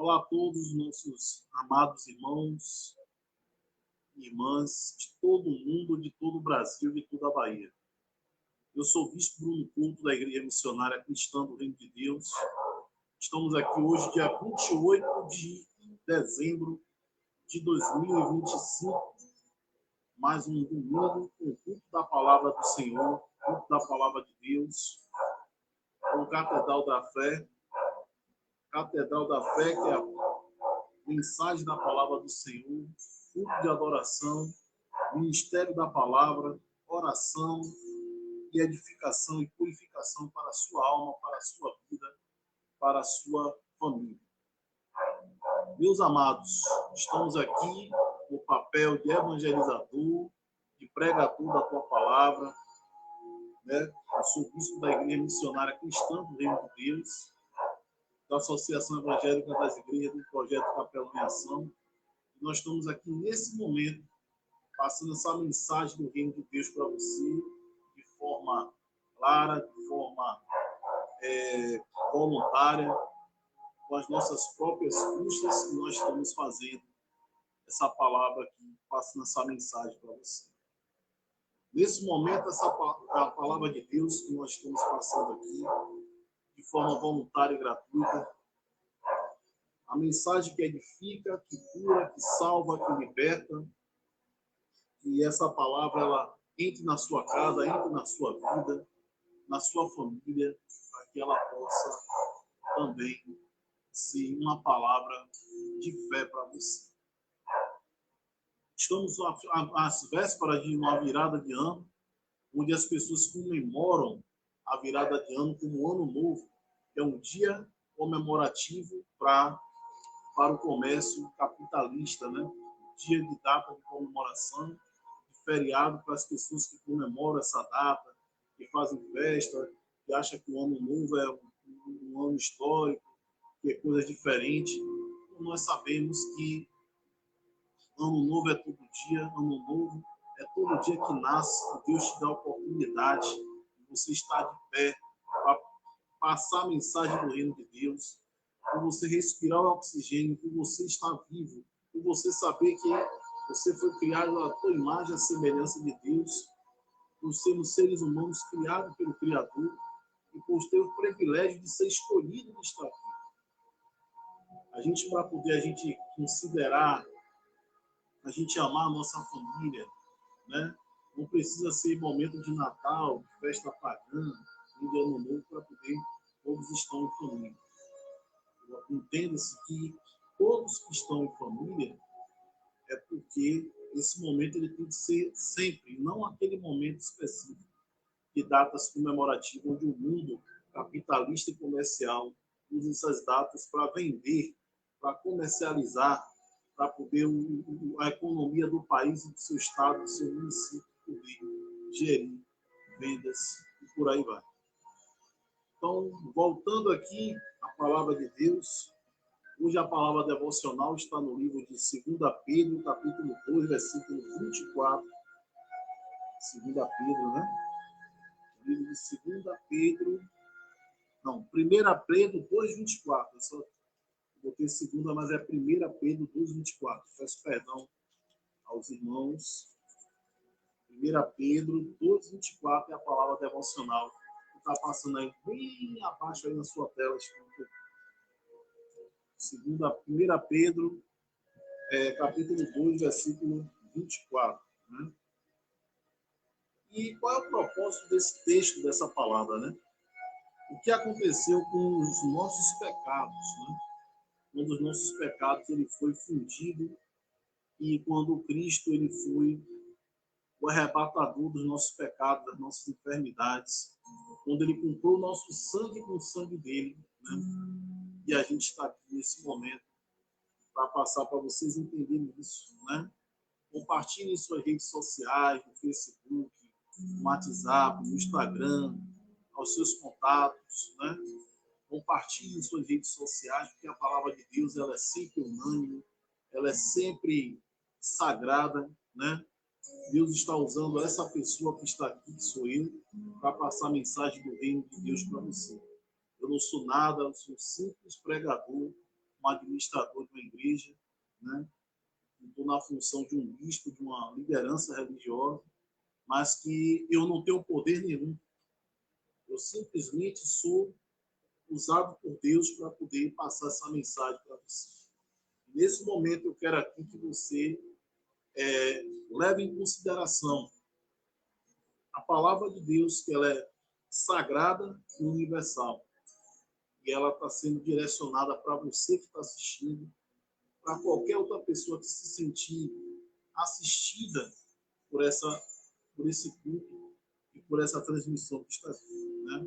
Olá a todos os nossos amados irmãos e irmãs de todo o mundo, de todo o Brasil e de toda a Bahia. Eu sou o Bispo Bruno Couto, da Igreja Missionária Cristã do Reino de Deus. Estamos aqui hoje, dia 28 de dezembro de 2025, mais um domingo com o culto da Palavra do Senhor, culto da Palavra de Deus, com Catedral da Fé. Catedral da Fé, que é a mensagem da Palavra do Senhor, culto de adoração, ministério da Palavra, oração e edificação e purificação para a sua alma, para a sua vida, para a sua família. Meus amados, estamos aqui no papel de evangelizador, de pregador da tua palavra, né? Eu sou o bispo da Igreja Missionária Cristã do Reino de Deus, da Associação Evangélica das Igrejas do Projeto Capelão em Ação. E nós estamos aqui nesse momento passando essa mensagem do Reino de Deus para você de forma clara, de forma voluntária, com as nossas próprias custas, que nós estamos fazendo essa palavra aqui, passando essa mensagem para você. Nesse momento, a palavra de Deus que nós estamos passando aqui, de forma voluntária e gratuita, a mensagem que edifica, que cura, que salva, que liberta, que essa palavra ela entre na sua casa, entre na sua vida, na sua família, para que ela possa também ser uma palavra de fé para você. Estamos às vésperas de uma virada de ano, onde as pessoas comemoram a virada de ano como Ano Novo, que é um dia comemorativo para o comércio capitalista, né? Dia de data de comemoração, de feriado para as pessoas que comemoram essa data, que fazem festa, que acham que o Ano Novo é um ano histórico, que é coisa diferente. Nós sabemos que Ano Novo é todo dia, Ano Novo é todo dia que nasce, que Deus te dá a oportunidade de você estar de pé para passar a mensagem do Reino de Deus, por você respirar o oxigênio, por você estar vivo, por você saber que você foi criado à tua imagem, à semelhança de Deus, por sermos seres humanos criados pelo Criador e por ter o privilégio de ser escolhido de estar aqui. Para poder a gente considerar, a gente amar a nossa família, né? Não precisa ser momento de Natal, de festa pagã, de Ano Novo, para poder todos estão em família. Entenda-se que todos que estão em família é porque esse momento ele tem que ser sempre, não aquele momento específico de datas comemorativas, onde o mundo capitalista e comercial usa essas datas para vender, para comercializar, para poder a economia do país e do seu estado, do seu município, poder gerir vendas e por aí vai. Então, voltando aqui à palavra de Deus, hoje a palavra devocional está no livro de 2 Pedro, capítulo 2, versículo 24. 2 Pedro, né? O livro de 2 Pedro, não, 1 Pedro 2, 24. Eu só botei segunda, mas é 1 Pedro 2, 24. Peço perdão aos irmãos. 1 Pedro 2, 24 é a palavra devocional que está passando aí bem abaixo aí na sua tela. 1 Pedro, capítulo 2, versículo 24. Né? E qual é o propósito desse texto, dessa palavra? Né? O que aconteceu com os nossos pecados? Né? Quando os nossos pecados ele foi fundido e quando Cristo ele foi o arrebatador dos nossos pecados, das nossas enfermidades, quando ele comprou o nosso sangue com o sangue dele, né? E a gente está aqui nesse momento para passar para vocês entenderem isso, né? Compartilhem em suas redes sociais, no Facebook, no WhatsApp, no Instagram, aos seus contatos, né? Compartilhem em suas redes sociais, porque a palavra de Deus ela é sempre unânime, ela é sempre sagrada, né? Deus está usando essa pessoa que está aqui, que sou eu, para passar a mensagem do reino de Deus para você. Eu não sou nada, eu sou um simples pregador um administrador de uma igreja, né? Não estou na função de um bispo, de uma liderança religiosa, mas que eu não tenho poder nenhum. Eu simplesmente sou usado por Deus para poder passar essa mensagem para você. Nesse momento, eu quero aqui que você leve em consideração a palavra de Deus, que ela é sagrada e universal. E ela está sendo direcionada para você que está assistindo, para qualquer outra pessoa que se sentir assistida por esse culto e por essa transmissão que está sendo, né?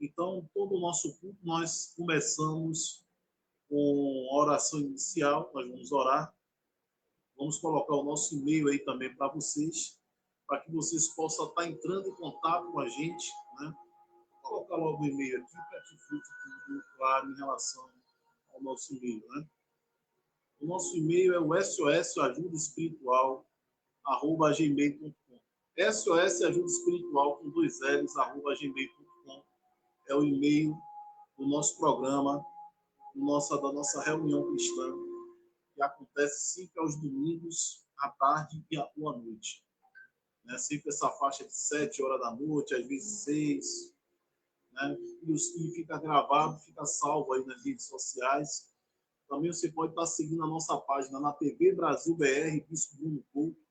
Então, todo o nosso culto, nós começamos com a oração inicial, nós vamos orar. Vamos colocar o nosso e-mail aí também para vocês, para que vocês possam estar entrando em contato com a gente, né? Vou colocar logo o e-mail aqui para que fique tudo claro em relação ao nosso e-mail, né? O nosso e-mail é o sosajudaespiritual@gmail.com. sosajudaespiritual com 2 L's @gmail.com é o e-mail do nosso programa, da nossa reunião cristã, que acontece sempre aos domingos, à tarde e à noite. Né? Sempre essa faixa de 7 horas da noite, às vezes 6, né? E fica gravado, fica salvo aí nas redes sociais. Também você pode estar seguindo a nossa página na TV Brasil BR, Bispo Bruno Couto,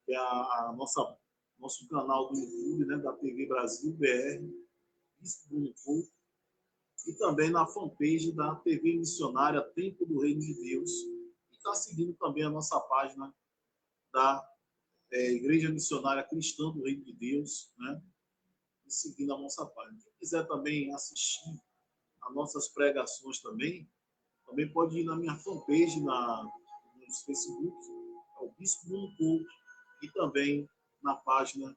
que é nosso canal do YouTube, né, da TV Brasil BR, Bispo Bruno Couto, e também na fanpage da TV Missionária Tempo do Reino de Deus. E está seguindo também a nossa página da Igreja Missionária Cristã do Reino de Deus, né? E seguindo a nossa página. Quem quiser também assistir as nossas pregações também pode ir na minha fanpage no Facebook, é o Bispo Bruno Couto, e também na página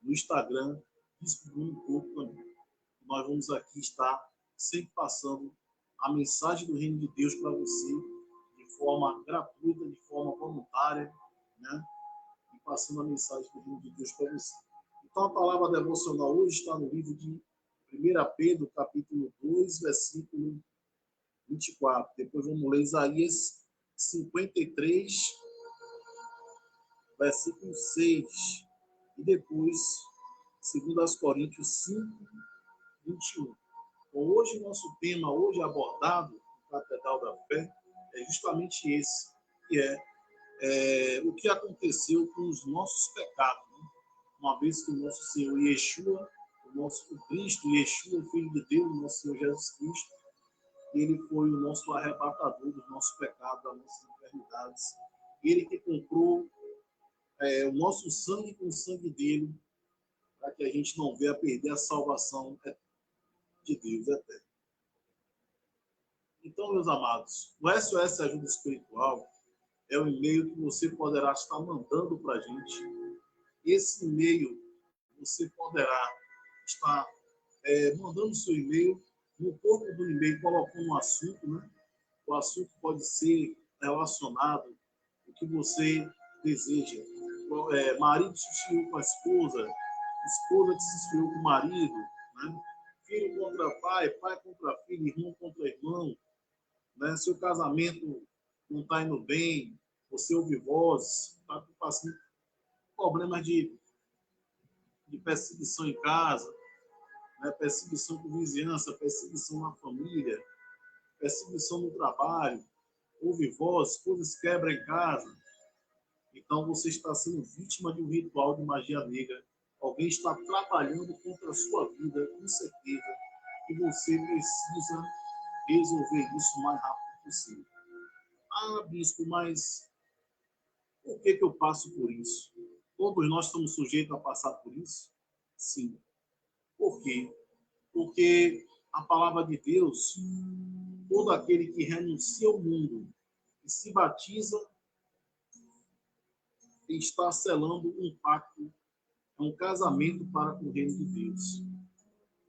no Instagram, Bispo Bruno Couto também. Nós vamos aqui estar sempre passando a mensagem do Reino de Deus para você, de forma gratuita, de forma voluntária, né? E passando a mensagem do Reino de Deus para você. Então, a palavra devocional hoje está no livro de 1 Pedro, capítulo 2, versículo 24. Depois vamos ler Isaías 53, versículo 6. E depois, 2 Coríntios 5, 21. Então, hoje, nosso tema, hoje abordado no Catedral da Fé, é justamente esse, que é o que aconteceu com os nossos pecados. Né? Uma vez que o nosso Senhor Yeshua, o Cristo, Yeshua, o Filho de Deus, o nosso Senhor Jesus Cristo, ele foi o nosso arrebatador dos nossos pecados, das nossas enfermidades. Ele que comprou o nosso sangue com o sangue dele, para que a gente não venha perder a salvação de Deus eterno. Então, meus amados, o SOS Ajuda Espiritual é o e-mail que você poderá estar mandando para a gente. Esse e-mail, você poderá estar mandando seu e-mail, no corpo do e-mail colocando um assunto, né? O assunto pode ser relacionado ao que você deseja. Marido se esfriou com a esposa que se esfriou com o marido, né? Filho contra pai, pai contra filho, irmão contra irmão, né? Seu casamento não está indo bem, você ouve vozes, está passando problemas de perseguição em casa, né? Perseguição com vizinhança, perseguição na família, perseguição no trabalho, ouve vozes, coisas quebram em casa. Então você está sendo vítima de um ritual de magia negra. Alguém está trabalhando contra a sua vida, com certeza, e você precisa resolver isso o mais rápido possível. Ah, bispo, mas por que eu passo por isso? Todos nós estamos sujeitos a passar por isso? Sim. Por quê? Porque a palavra de Deus, todo aquele que renuncia ao mundo e se batiza, está selando um pacto, um casamento para com o reino de Deus.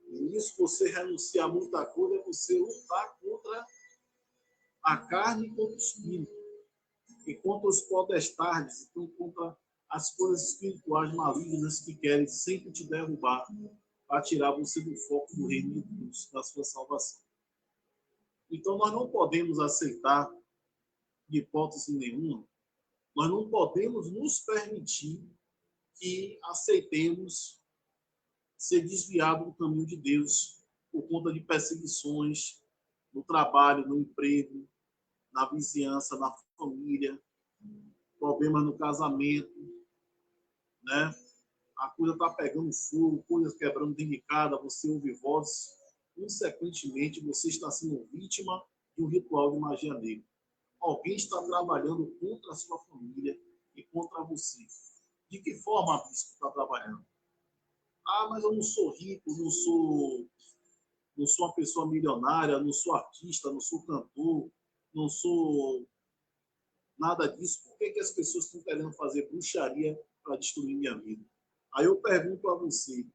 E nisso você renunciar a muita coisa, é você lutar contra a carne e contra o espírito, e contra os potestades, então contra as coisas espirituais malignas que querem sempre te derrubar, para tirar você do foco do reino de Deus, da sua salvação. Então, nós não podemos aceitar, de hipótese nenhuma, nós não podemos nos permitir que aceitemos ser desviado do caminho de Deus por conta de perseguições no trabalho, no emprego, na vizinhança, na família, problemas no casamento, né? A coisa está pegando fogo, coisas quebrando dentro de casa, você ouve vozes, consequentemente você está sendo vítima de um ritual de magia negra. Alguém está trabalhando contra a sua família e contra você. De que forma a bispo está trabalhando? Ah, mas eu não sou rico, não sou uma pessoa milionária, não sou artista, não sou cantor, não sou nada disso. Por que as pessoas estão querendo fazer bruxaria para destruir minha vida? Aí eu pergunto a você,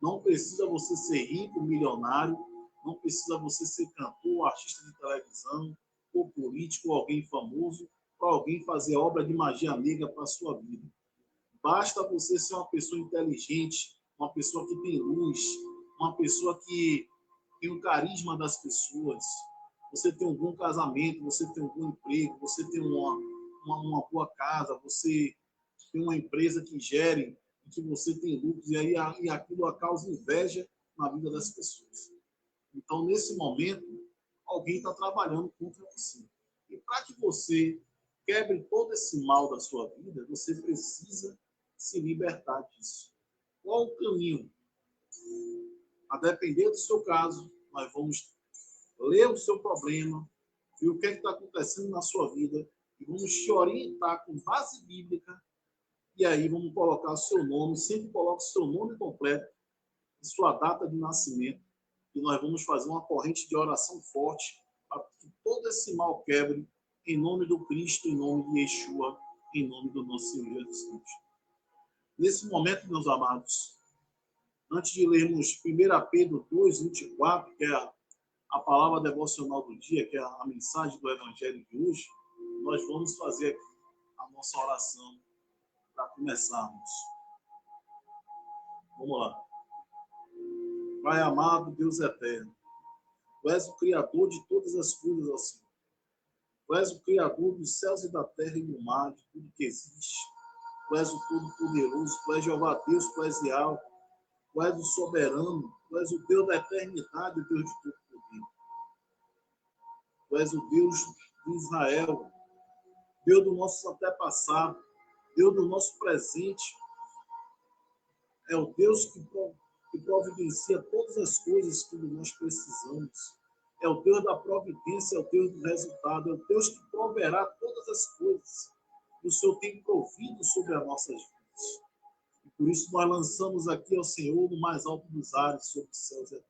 não precisa você ser rico, milionário, não precisa você ser cantor, artista de televisão, ou político, ou alguém famoso, para alguém fazer obra de magia negra para a sua vida. Basta você ser uma pessoa inteligente, uma pessoa que tem luz, uma pessoa que tem o carisma das pessoas. Você tem um bom casamento, você tem um bom emprego, você tem uma boa casa, você tem uma empresa que gere, que você tem lucros, e aquilo causa inveja na vida das pessoas. Então, nesse momento, alguém está trabalhando contra você. E para que você quebre todo esse mal da sua vida, você precisa se libertar disso. Qual o caminho? A depender do seu caso, nós vamos ler o seu problema, ver o que está acontecendo na sua vida e vamos te orientar com base bíblica. E aí vamos colocar o seu nome, sempre coloque o seu nome completo e sua data de nascimento. E nós vamos fazer uma corrente de oração forte para que todo esse mal quebre, em nome do Cristo, em nome de Yeshua, em nome do nosso Senhor Jesus Cristo. Nesse momento, meus amados, antes de lermos 1 Pedro 2, 24, que é a palavra devocional do dia, que é a mensagem do Evangelho de hoje, nós vamos fazer aqui a nossa oração para começarmos. Vamos lá. Pai amado, Deus eterno, Tu és o Criador de todas as coisas, ó Senhor. Tu és o Criador dos céus e da terra e do mar, de tudo que existe. Tu és o Todo-Poderoso, Tu és Jeová Deus, Tu és real, Tu és o soberano, Tu és o Deus da eternidade, o Deus de todo poder. Tu és o Deus de Israel, Deus do nosso antepassado, Deus do nosso presente. É o Deus que providencia todas as coisas que nós precisamos. É o Deus da providência, é o Deus do resultado, é o Deus que proverá todas as coisas. E o Senhor tem provido sobre as nossas vidas. E por isso nós lançamos aqui ao Senhor no mais alto dos ares, sobre os céus eternos.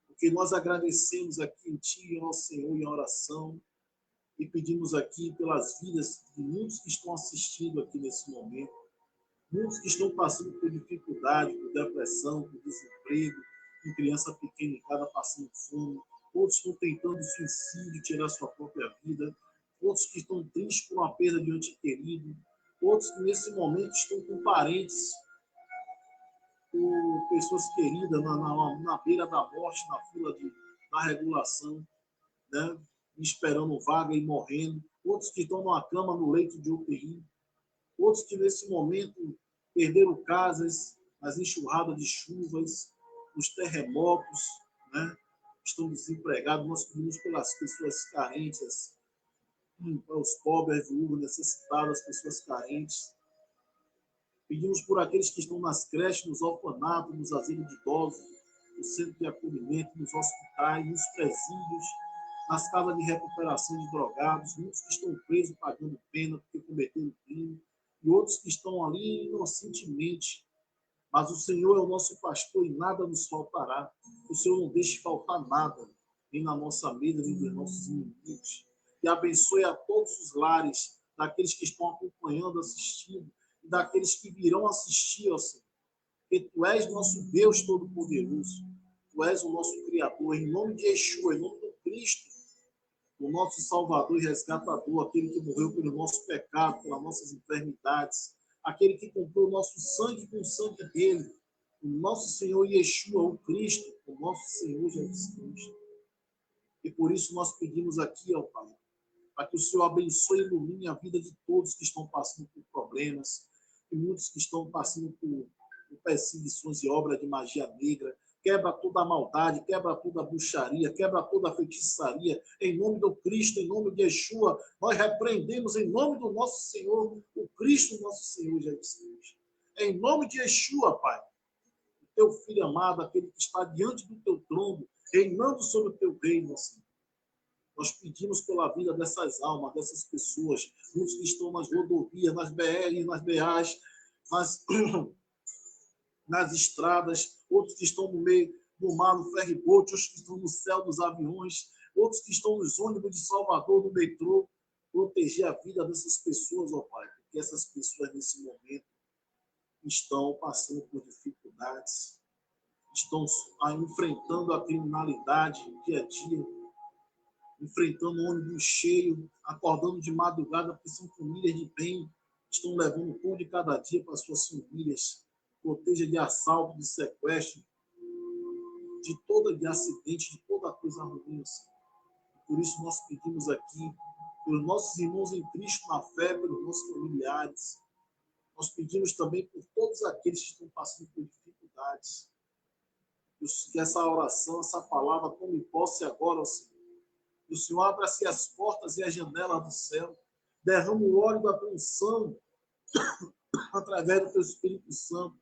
Porque nós agradecemos aqui em Ti, ao Senhor, em oração, e pedimos aqui pelas vidas de muitos que estão assistindo aqui nesse momento, muitos que estão passando por dificuldade, por depressão, por desemprego, com criança pequena em casa passando fome, outros estão tentando suicídio, tirar sua própria vida, outros que estão tristes por uma perda de um ente querido, outros que nesse momento estão com parentes, com pessoas queridas na beira da morte, na fila da regulação, né? Esperando vaga e morrendo, outros que estão numa cama no leito de UTI, outros que nesse momento perderam casas nas enxurradas de chuvas, nos terremotos, né? Estão desempregados. Nós pedimos pelas pessoas carentes, os pobres, as viúvas necessitadas, as pessoas carentes. Pedimos por aqueles que estão nas creches, nos orfanatos, nos asilos de idosos, no centro de acolhimento, nos hospitais, nos presídios, nas casas de recuperação de drogados, muitos que estão presos pagando pena porque cometeram crime, e outros que estão ali inocentemente. Mas o Senhor é o nosso pastor e nada nos faltará. O Senhor não deixe faltar nada, nem na nossa mesa, nem dos nossos inimigos. E abençoe a todos os lares, daqueles que estão acompanhando, assistindo, e daqueles que virão assistir, ó Senhor. Porque Tu és nosso Deus Todo-Poderoso. Tu és o nosso Criador. Em nome de Yeshua, em nome do Cristo, o nosso Salvador e Resgatador, aquele que morreu pelo nosso pecado, pelas nossas enfermidades, aquele que comprou o nosso sangue com o sangue dele, o nosso Senhor Yeshua, o Cristo, o nosso Senhor Jesus Cristo. E por isso nós pedimos aqui, ó Pai, para que o Senhor abençoe e ilumine a vida de todos que estão passando por problemas, e muitos que estão passando por perseguições e obras de magia negra. Quebra toda a maldade, quebra toda a bruxaria, quebra toda a feitiçaria. Em nome do Cristo, em nome de Yeshua, nós repreendemos em nome do nosso Senhor, o Cristo nosso Senhor Jesus Cristo. Em nome de Yeshua, Pai, o teu Filho amado, aquele que está diante do teu trono, reinando sobre o teu reino, Senhor. Nós pedimos pela vida dessas almas, dessas pessoas, muitos que estão nas rodovias, nas BR, nas BAs, nas estradas, outros que estão no meio do mar, no ferry-boat, outros que estão no céu dos aviões, outros que estão nos ônibus de Salvador, no metrô. Proteger a vida dessas pessoas, ó Pai, porque essas pessoas, nesse momento, estão passando por dificuldades, estão enfrentando a criminalidade dia a dia, enfrentando um ônibus cheio, acordando de madrugada, porque são famílias de bem, estão levando o pão de cada dia para suas famílias. Proteja de assalto, de sequestro, de acidente, de toda coisa ruim. Por isso nós pedimos aqui, pelos nossos irmãos em Cristo na fé, pelos nossos familiares. Nós pedimos também por todos aqueles que estão passando por dificuldades. Que essa oração, essa palavra tome posse agora, Senhor. Que o Senhor abra-se as portas e as janelas do céu. Derrama o óleo da unção através do teu Espírito Santo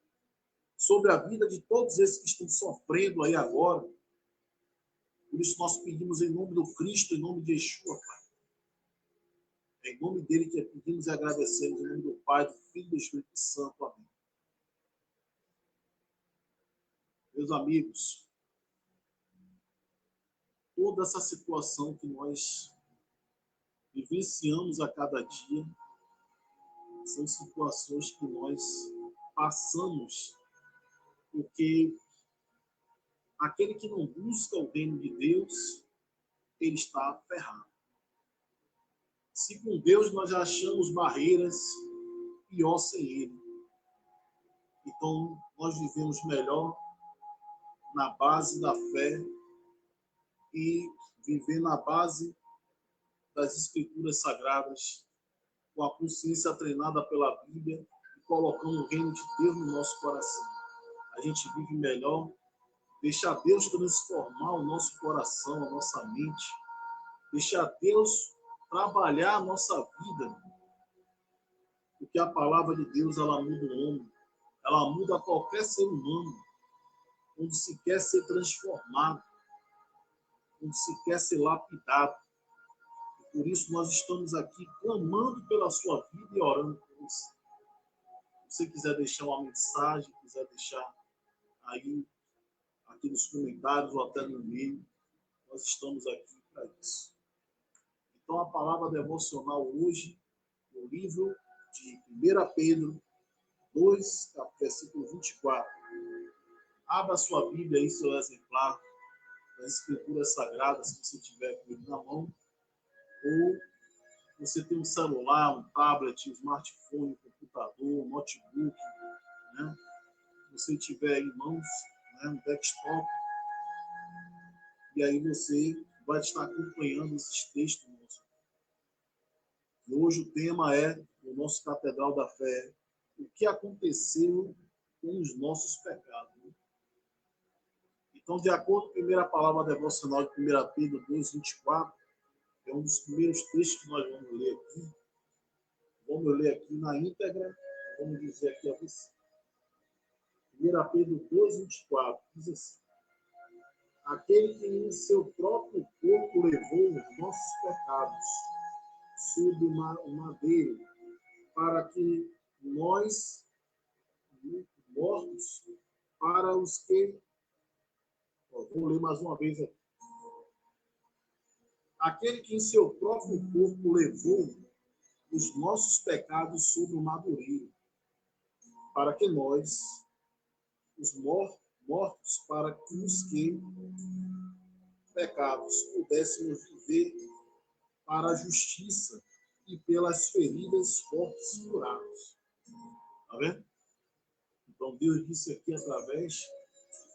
sobre a vida de todos esses que estão sofrendo aí agora. Por isso nós pedimos em nome do Cristo, em nome de Yeshua, Pai. É em nome dele que pedimos e agradecemos, em nome do Pai, do Filho e do Espírito Santo. Amém. Meus amigos, toda essa situação que nós vivenciamos a cada dia são situações que nós passamos porque aquele que não busca o reino de Deus, ele está ferrado. Se com Deus nós já achamos barreiras, pior sem ele. Então, nós vivemos melhor na base da fé e viver na base das Escrituras Sagradas, com a consciência treinada pela Bíblia e colocando o reino de Deus no nosso coração. A gente vive melhor, deixar Deus transformar o nosso coração, a nossa mente, deixar Deus trabalhar a nossa vida, porque a palavra de Deus, ela muda o homem, ela muda qualquer ser humano, onde se quer ser transformado, onde se quer ser lapidado. E por isso nós estamos aqui clamando pela sua vida e orando por você. Se você quiser deixar uma mensagem, quiser deixar aí aqui nos comentários ou até no e-mail, nós estamos aqui para isso. Então, a palavra devocional hoje, no livro de 1 Pedro 2, versículo 24. Abra sua Bíblia aí, seu exemplar, das Escrituras Sagradas, se você tiver com ele na mão, ou você tem um celular, um tablet, um smartphone, um computador, um notebook, né? Se você tiver em mãos, né, um desktop, e aí você vai estar acompanhando esses textos nossos. E hoje o tema é, o nosso Catedral da Fé, o que aconteceu com os nossos pecados. Então, de acordo com a primeira palavra devocional de 1 Pedro 2, 24, é um dos primeiros textos que nós vamos ler aqui. Vamos ler aqui na íntegra, vamos dizer aqui a você. 1 Pedro 2, 24, diz assim: aquele que em seu próprio corpo levou os nossos pecados sob o madeiro, para que nós, mortos, para os que... Vou ler mais uma vez aqui. Aquele que em seu próprio corpo levou os nossos pecados sob o madeiro, para que nós, os mortos, para os que pecados pudéssemos viver para a justiça e pelas feridas fortes curados. Está vendo? Então Deus disse aqui através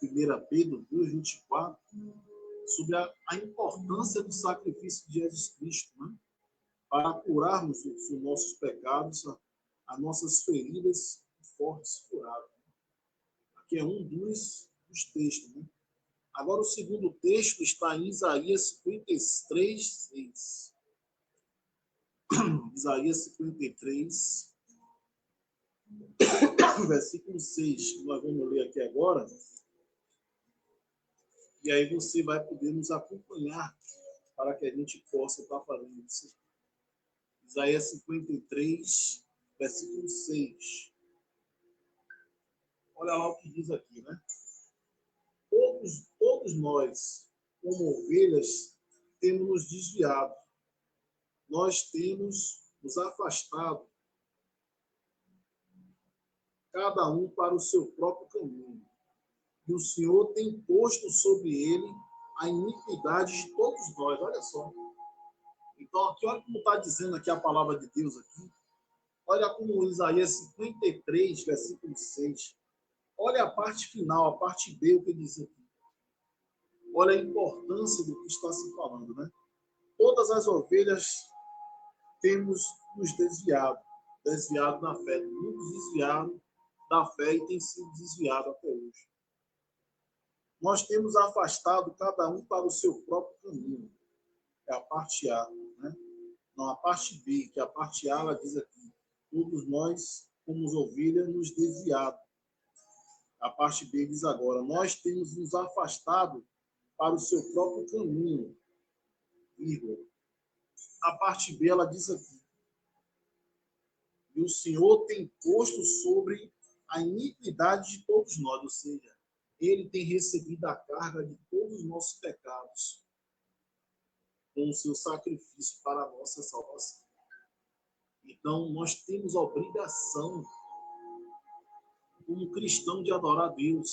de 1 Pedro 2, 24, sobre a importância do sacrifício de Jesus Cristo, né? Para curarmos os nossos pecados, as nossas feridas fortes curadas. Aqui é um dos textos. Né? Agora, o segundo texto está em Isaías 53, 6. Isaías 53, versículo 6, que nós vamos ler aqui agora. E aí você vai poder nos acompanhar para que a gente possa estar fazendo isso. Isaías 53, versículo 6. Olha lá o que diz aqui, né? Todos nós, como ovelhas, temos nos desviado. Nós temos nos afastado, cada um para o seu próprio caminho. E o Senhor tem posto sobre ele a iniquidade de todos nós. Olha só. Então, aqui, olha como está dizendo aqui a palavra de Deus aqui. Olha como Isaías 53, versículo 6. Olha a parte final, a parte B, o que diz aqui. Olha a importância do que está se falando, né? Todas as ovelhas temos nos desviado da fé. Muitos desviaram da fé e têm sido desviados até hoje. Nós temos afastado cada um para o seu próprio caminho. É a parte A, né? Não, a parte B, que a parte A, ela diz aqui, todos nós, como ovelhas, nos desviado. A parte B diz agora, nós temos nos afastado para o seu próprio caminho. Vírgula. A parte B, ela diz aqui, e o Senhor tem posto sobre a iniquidade de todos nós, ou seja, ele tem recebido a carga de todos os nossos pecados com o seu sacrifício para a nossa salvação. Então, nós temos a obrigação, como cristão, de adorar a Deus,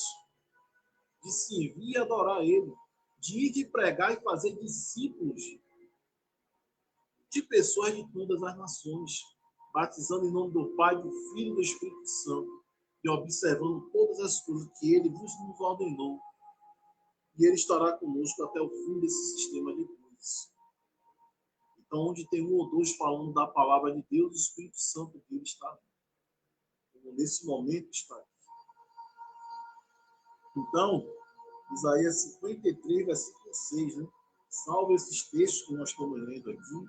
de servir e adorar Ele, de ir de pregar e fazer discípulos de pessoas de todas as nações, batizando em nome do Pai, do Filho e do Espírito Santo, e observando todas as coisas que Ele nos ordenou. E Ele estará conosco até o fim desse sistema de coisas. Então, onde tem um ou dois falando da palavra de Deus, o Espírito Santo dele está ali. Como nesse momento está aqui. Então, Isaías 53, versículo 6, né? Salve esses textos que nós estamos lendo aqui.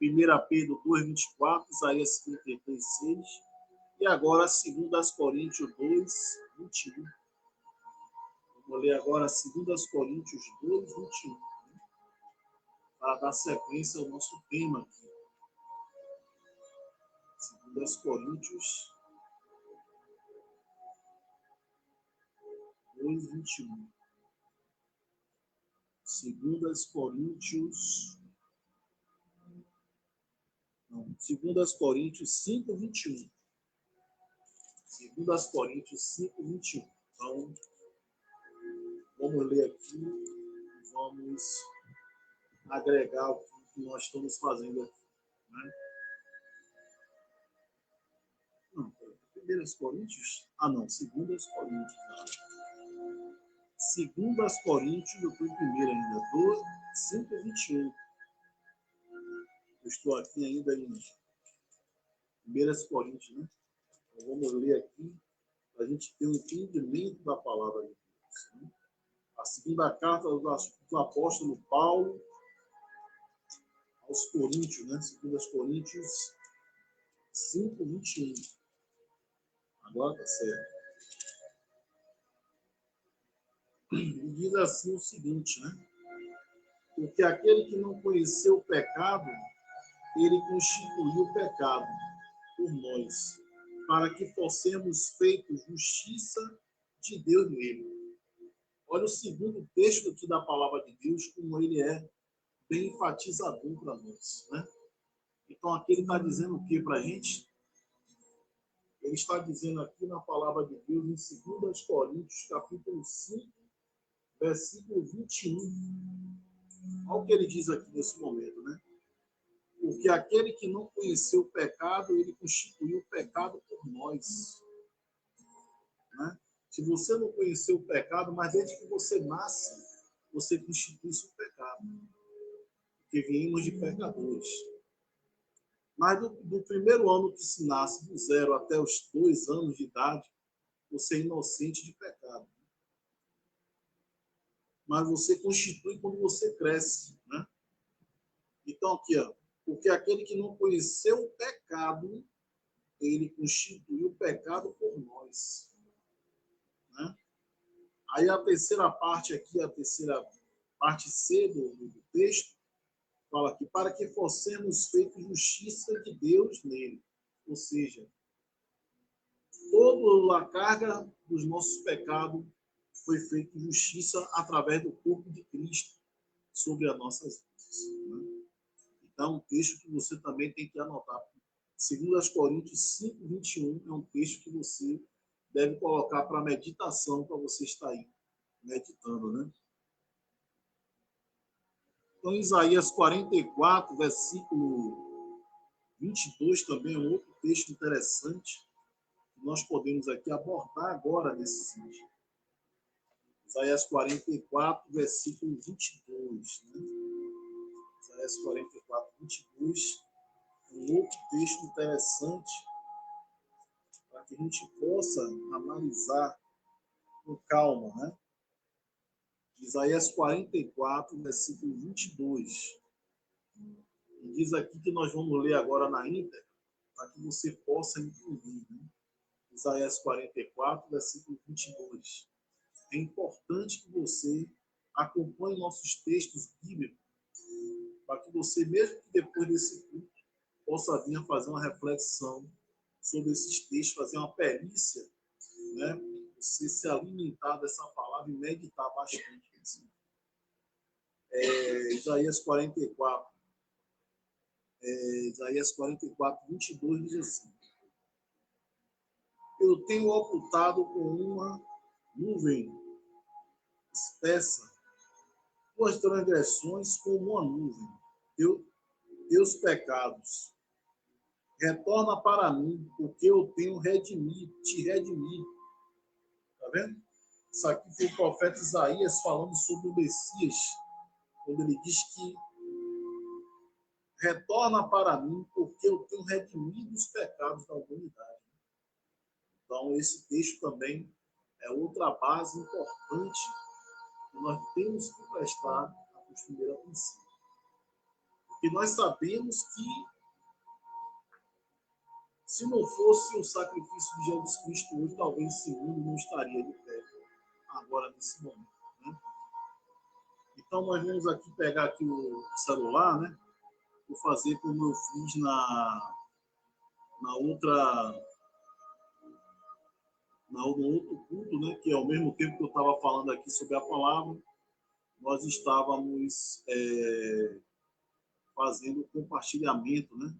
1 Pedro 2, 24, Isaías 53, 6. E agora, 2 Coríntios 2, 21. Vamos ler agora 2 Coríntios 2, 21. Para dar sequência ao nosso tema aqui. 2 Coríntios 2, 21. 2 Coríntios... Não, 2 Coríntios 5, 21. 2 Coríntios 5, 21. Então, vamos ler aqui e vamos agregar o que nós estamos fazendo aqui. Né? Não, 1 Coríntios? Ah, não, 2 Coríntios. 2 Coríntios, eu estou em primeiro ainda, 5, 21. Eu estou aqui ainda em 1 Coríntios, né? Então, vamos ler aqui para a gente ter um entendimento da palavra de Deus. Né? A segunda carta do apóstolo Paulo aos Coríntios, né? 2 Coríntios 5, 21. Agora está certo. E diz assim o seguinte, né? Porque aquele que não conheceu o pecado, ele constituiu o pecado por nós, para que fossemos feitos justiça de Deus nele. Olha o segundo texto aqui da palavra de Deus, como ele é bem enfatizador para nós, né? Então, aqui ele está dizendo o que para a gente? Ele está dizendo aqui na palavra de Deus, em 2 Coríntios, capítulo 5, versículo 21. Olha o que ele diz aqui nesse momento, né? Porque aquele que não conheceu o pecado, ele constituiu o pecado por nós. Né? Se você não conheceu o pecado, mas desde que você nasce, você constitui-se um pecado, porque viemos de pecadores. Mas do primeiro ano que se nasce, do 0 até os 2 anos de idade, você é inocente de pecado. Mas você constitui quando você cresce, né? Então, aqui, ó, porque aquele que não conheceu o pecado, ele constituiu o pecado por nós, né? Aí a terceira parte aqui, a terceira parte C do texto, fala que para que fossemos feitos justiça de Deus nele. Ou seja, toda a carga dos nossos pecados foi feita justiça através do corpo de Cristo sobre as nossas vidas, né? Então, um texto que você também tem que anotar. 2 Coríntios 5, 21 é um texto que você deve colocar para meditação, para você estar aí meditando, né? Então, Isaías 44, versículo 22 também é um outro texto interessante que nós podemos aqui abordar agora nesse vídeo. Isaías 44, versículo 22. Né? Isaías 44, 22 é um outro texto interessante para que a gente possa analisar com calma, né? Isaías 44, versículo 22. E diz aqui que nós vamos ler agora na íntegra, para que você possa entender, né? Isaías 44, versículo 22. É importante que você acompanhe nossos textos bíblicos, para que você, mesmo que depois desse culto, possa vir a fazer uma reflexão sobre esses textos, fazer uma perícia, né? Você se alimentar dessa palavra e meditar bastante. Assim. Isaías 44, Isaías 44, 22 diz assim: eu tenho ocultado com uma nuvem espessa tuas transgressões como uma nuvem, teus pecados. Retorna para mim, porque eu tenho te redimido. Está vendo? Isso aqui foi o profeta Isaías falando sobre o Messias, quando ele diz que retorna para mim, porque eu tenho redimido os pecados da humanidade. Então, esse texto também é outra base importante que nós temos que prestar a primeira atenção. Porque nós sabemos que, se não fosse o sacrifício de Jesus Cristo hoje, talvez esse mundo não estaria de pé agora, nesse momento. Né? Então, nós vamos aqui pegar aqui o celular, né? Vou fazer como eu fiz no outro culto, né? Que ao mesmo tempo que eu estava falando aqui sobre a palavra, nós estávamos fazendo o compartilhamento, né?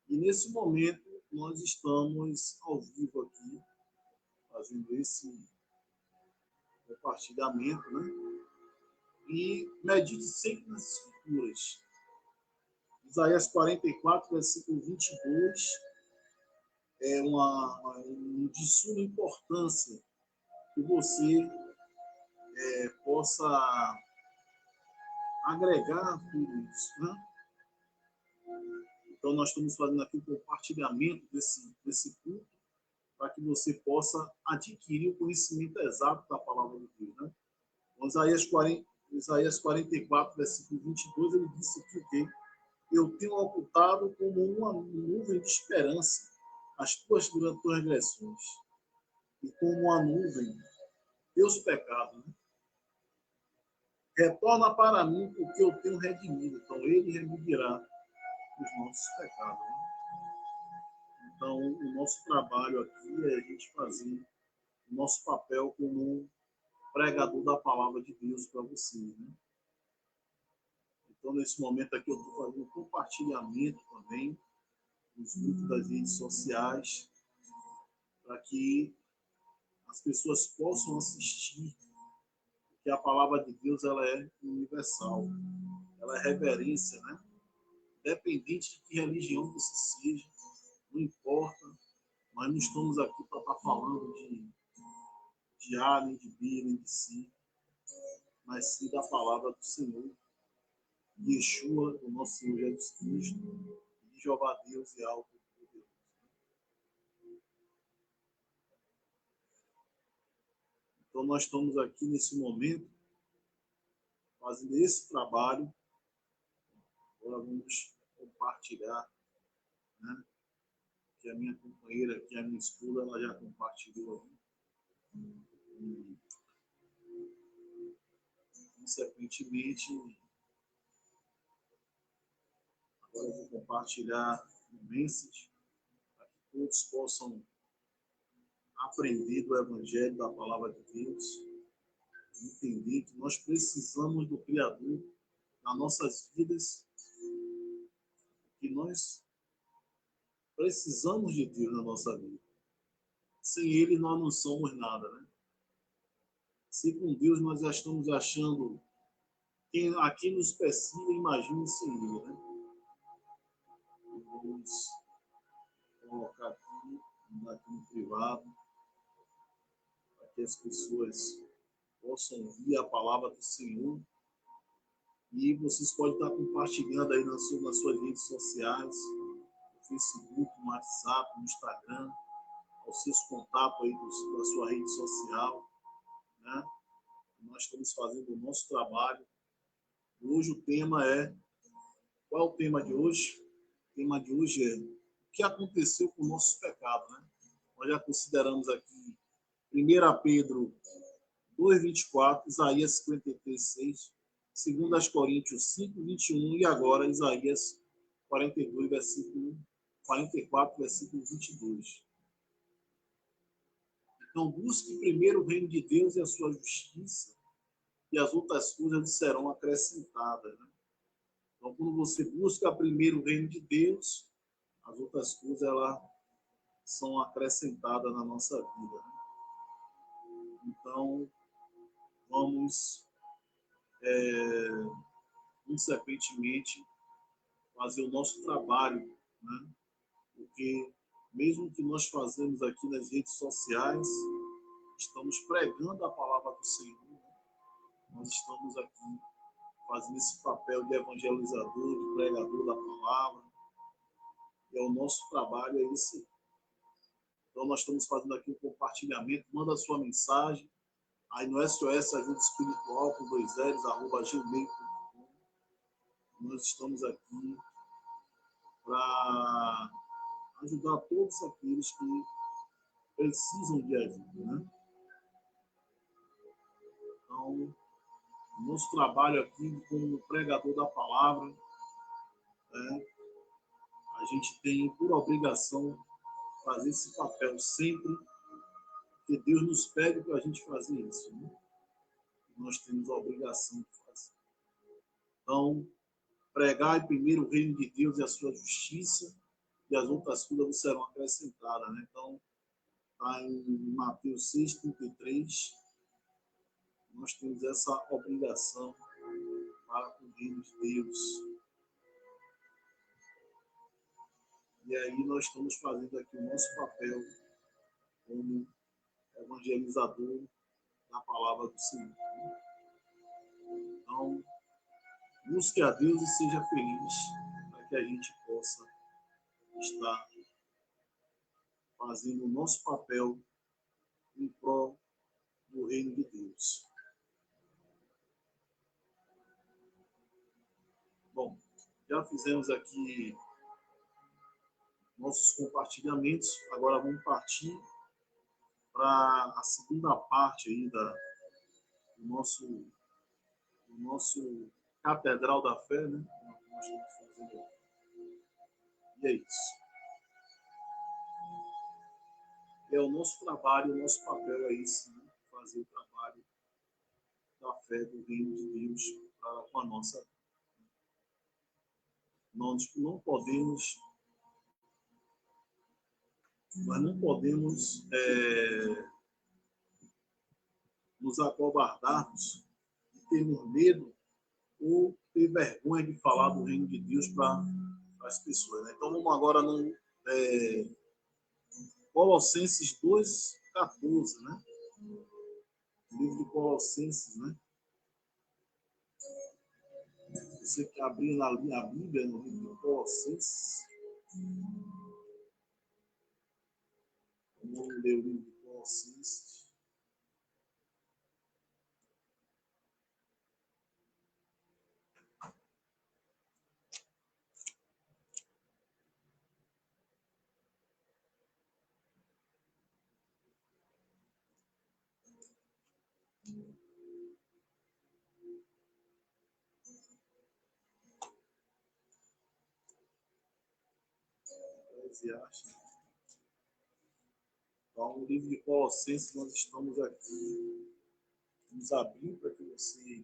E nesse momento nós estamos ao vivo aqui, fazendo esse compartilhamento, né? E medite sempre nas escrituras. Isaías 44, versículo 22, é de suma importância que você possa agregar tudo isso, né? Então, nós estamos fazendo aqui o compartilhamento desse culto para que você possa adquirir o conhecimento exato da palavra de Deus, né? Então, Isaías 44, versículo 22, ele disse aqui que eu tenho ocultado como uma nuvem de esperança as tuas transgressões e como uma nuvem teus pecados, né? Retorna para mim, porque eu tenho redimido. Então, ele redimirá os nossos pecados, né? Então, o nosso trabalho aqui é a gente fazer o nosso papel como pregador da palavra de Deus para vocês, né? Então, nesse momento aqui, eu estou fazendo compartilhamento também nos grupos das redes sociais, para que as pessoas possam assistir, porque a palavra de Deus ela é universal, ela é reverência, né? Independente de que religião você seja, não importa, nós não estamos aqui para estar falando de A, nem de B, nem de C. mas sim da palavra do Senhor, de Yeshua, do nosso Senhor Jesus Cristo, de Jeová Deus e algo poderoso. Então, nós estamos aqui nesse momento, fazendo esse trabalho. Agora vamos compartilhar, né? Que a minha companheira, que a minha esposa, ela já compartilhou aqui. Consequentemente, agora eu vou compartilhar um message para que todos possam aprender do Evangelho, da Palavra de Deus, entender que nós precisamos do Criador nas nossas vidas, que nós precisamos de Deus na nossa vida. Sem Ele, nós não somos nada, né? Se com Deus nós já estamos achando quem aqui nos precisa, imagine sem Ele, né? Vamos colocar aqui no privado, para que as pessoas possam ouvir a palavra do Senhor. E vocês podem estar compartilhando aí nas suas redes sociais, no Facebook, no WhatsApp, no Instagram, aos seus contatos aí da sua rede social, né? Nós estamos fazendo o nosso trabalho. Hoje o tema é... Qual é o tema de hoje? O tema de hoje é o que aconteceu com o nosso pecado, né? Nós já consideramos aqui 1 Pedro 2:24, Isaías 53:6, 2 Coríntios 5:21 e agora Isaías 44, versículo 22. Então, busque primeiro o reino de Deus e a sua justiça, e as outras coisas serão acrescentadas, né? Então, quando você busca primeiro o reino de Deus, as outras coisas elas são acrescentadas na nossa vida, né? Então, vamos, consequentemente, fazer o nosso trabalho, né? Porque, mesmo que nós fazemos aqui nas redes sociais, estamos pregando a palavra do Senhor, né? Nós estamos aqui fazendo esse papel de evangelizador, de pregador da palavra, e o nosso trabalho é esse. Então, nós estamos fazendo aqui um compartilhamento. Manda a sua mensagem aí no SOS Ajuda Espiritual com 2Ls@gmail.com. Nós estamos aqui para ajudar todos aqueles que precisam de ajuda, né? Então, nosso trabalho aqui como pregador da palavra, né, a gente tem por obrigação fazer esse papel sempre que Deus nos pede para a gente fazer isso, né? Nós temos a obrigação de fazer. Então, pregar primeiro o reino de Deus e a sua justiça, e as outras coisas serão acrescentadas, né? Então, está em Mateus 6:33, nós temos essa obrigação para com o reino de Deus. E aí nós estamos fazendo aqui o nosso papel como evangelizador da palavra do Senhor. Então, busque a Deus e seja feliz, para que a gente possa estar fazendo o nosso papel em prol do reino de Deus. Bom, já fizemos aqui nossos compartilhamentos, agora vamos partir para a segunda parte aí do nosso Catedral da Fé, né? Nós estamos fazendo. E é isso. É o nosso trabalho, o nosso papel é isso, né? Fazer o trabalho da fé do reino de Deus com a nossa vida. Nós não podemos nos acovardarmos, termos medo ou ter vergonha de falar do reino de Deus para as pessoas, né? Então vamos agora no Colossenses 2:14, né? O livro de Colossenses, né? Você que abrir a Bíblia no livro de Colossenses, vamos ler o livro de Colossenses. Eclesiastes. Então, no livro de Colossenses, nós estamos aqui. Vamos abrir para que você.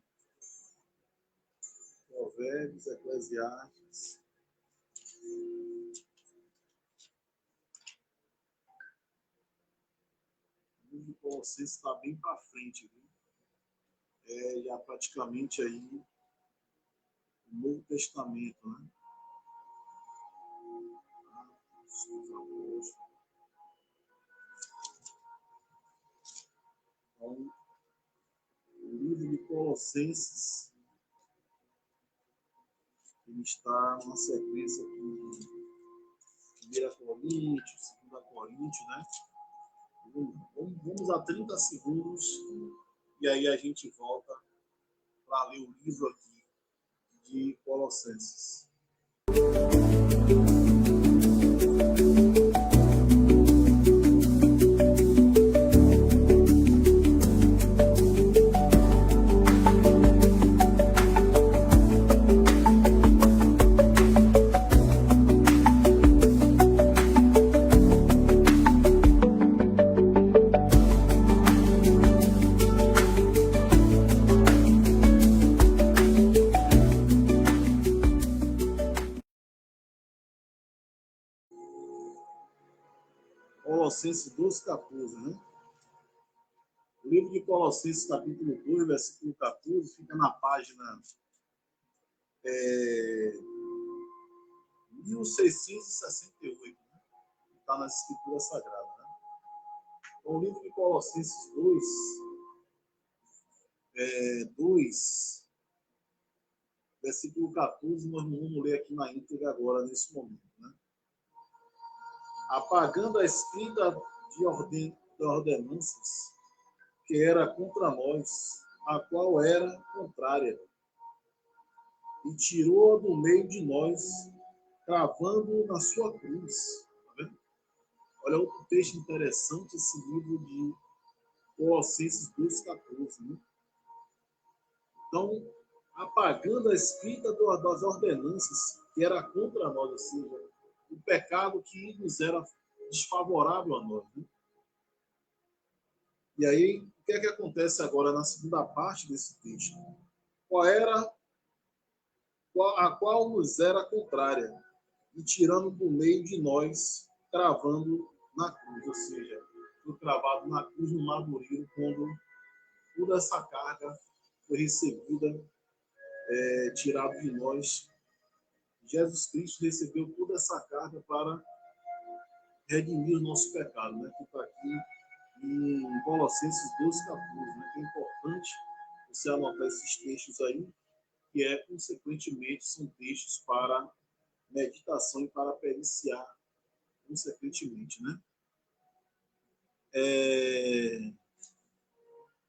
Provérbios, Eclesiastes. O livro de Colossenses está bem para frente, viu? É já praticamente aí o Novo Testamento, né? Então, o livro de Colossenses, ele está numa sequência aqui, 1 Coríntios, 2 Coríntios, né? Vamos a 30 segundos e aí a gente volta para ler o livro aqui de Colossenses. Colossenses 2,14, né? O livro de Colossenses, capítulo 2, versículo 14, fica na página 1668, né? Está na Escritura Sagrada. Né? Então, o livro de Colossenses 2, versículo 14, nós não vamos ler aqui na íntegra agora, nesse momento. Né? Apagando a escrita de ordenanças que era contra nós, a qual era contrária, e tirou-a do meio de nós, cravando na sua cruz. Tá vendo? Olha outro texto interessante, esse livro de Colossenses 2,14. Né? Então, apagando a escrita das ordenanças que era contra nós, ou seja, o pecado que nos era desfavorável a nós. Né? E aí, o que é que acontece agora na segunda parte desse texto? A qual nos era contrária, e tirando do meio de nós, cravando na cruz, ou seja, foi cravado na cruz no madureiro, quando toda essa carga foi recebida, tirado de nós. Jesus Cristo recebeu toda essa carga para redimir o nosso pecado, né? Que está aqui em Colossenses 2,14, né? Que é importante você anotar esses textos aí, que consequentemente, são textos para meditação e para periciar, consequentemente, né?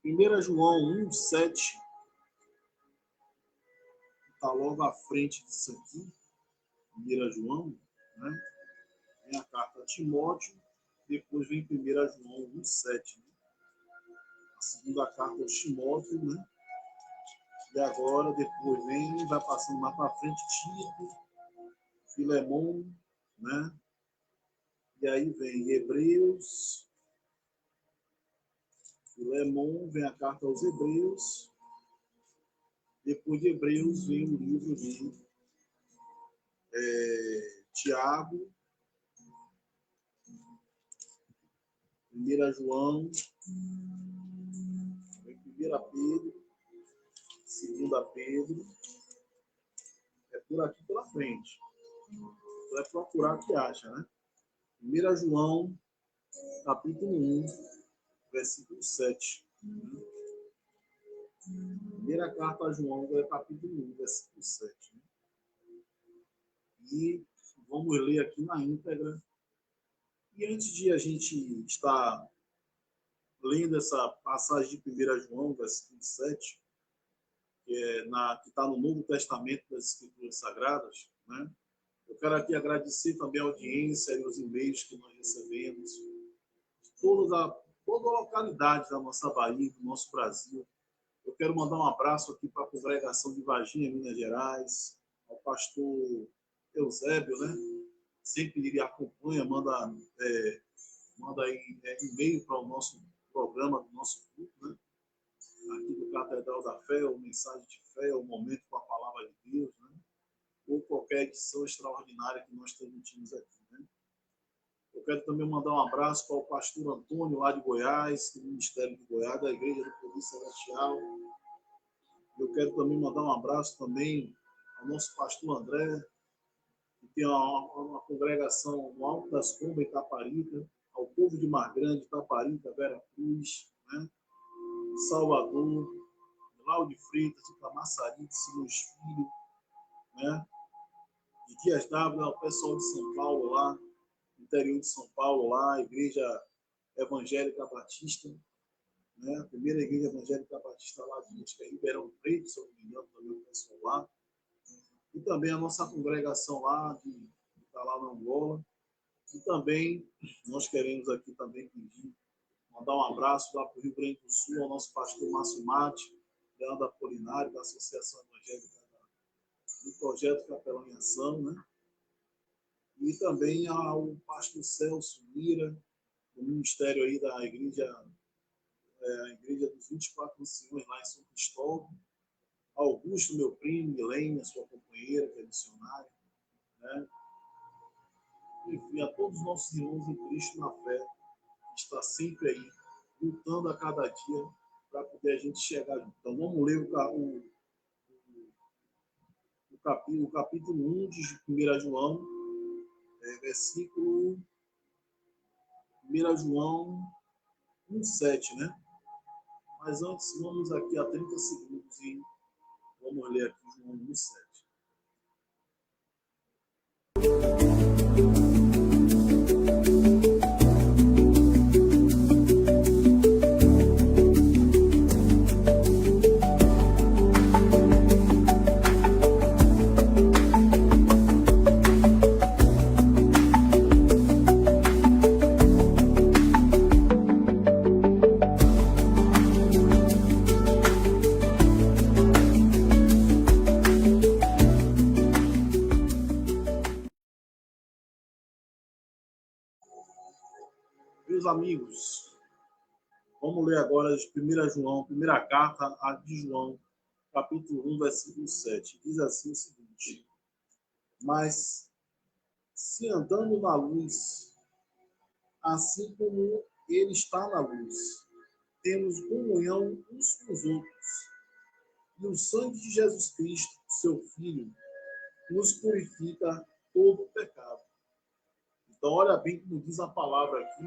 1 João 1,7 está logo à frente disso aqui. 1 João, né? Vem a carta a Timóteo, depois vem 1 João 1,7. Né? A segunda carta aos Timóteo, né? E agora, depois vai passando lá para frente, Tito, Filemon, né? E aí vem Hebreus, Filemon, vem a carta aos Hebreus. Depois de Hebreus vem o livro de Tiago, 1 João, 1 Pedro, 2 Pedro. É por aqui pela frente. Vai procurar o que acha, né? 1 João, capítulo 1, versículo 7. 1 Primeira carta a João, capítulo 1, versículo 7. Né? E vamos ler aqui na íntegra. E antes de a gente estar lendo essa passagem de 1 João, versículo 7, que está no Novo Testamento das Escrituras Sagradas, né? Eu quero aqui agradecer também a audiência e os e-mails que nós recebemos de toda a localidade da nossa Bahia, do nosso Brasil. Eu quero mandar um abraço aqui para a congregação de Varginha, Minas Gerais, ao pastor Eusébio, né? Sempre ele acompanha, manda aí e-mail para o nosso programa, do nosso grupo, né? Aqui do Catedral da Fé, ou Mensagem de Fé, o Momento com a Palavra de Deus, né? Ou qualquer edição extraordinária que nós transmitimos aqui, né? Eu quero também mandar um abraço para o pastor Antônio, lá de Goiás, do Ministério de Goiás, da Igreja do Poder Celestial. Eu quero também mandar um abraço também ao nosso pastor André, que tem uma congregação no Alto das Combas, Itaparica, ao povo de Mar Grande, Itaparica, Vera Cruz, né? Salvador, Lau de Freitas, de Camaçari, de Simões Filho, né? De Dias d'Ávila, o pessoal de São Paulo lá, interior de São Paulo lá, a Igreja Evangélica Batista, né? A primeira Igreja Evangélica Batista lá de Ribeirão Preto, se eu não me engano, também o pessoal lá. E também a nossa congregação lá, que está lá na Angola. E também nós queremos aqui também pedir, mandar um abraço lá para o Rio Grande do Sul, ao nosso pastor Márcio Mate, Leandro Apolinário, da Associação Evangélica do Projeto Capelão em Ação, né? E também ao pastor Celso Mira, do Ministério aí da Igreja, a Igreja dos 24 Anciões lá em São Cristóvão, Augusto, meu primo, Milene, sua companheira, que é missionária, né? Enfim, a todos os nossos irmãos em Cristo na fé, que está sempre aí, lutando a cada dia para poder a gente chegar junto. Então, vamos ler o capítulo 1 de 1 João, versículo 1 João 1,7, né? Mas antes, vamos aqui a 30 segundos e vamos ler aqui João 1,7. Meus amigos, vamos ler agora de 1 João, primeira carta de João, capítulo 1, versículo 7. Diz assim o seguinte: Mas se andamos na luz, assim como ele está na luz, temos comunhão uns com os outros, e o sangue de Jesus Cristo, seu Filho, nos purifica todo o pecado. Então, olha bem como diz a palavra aqui.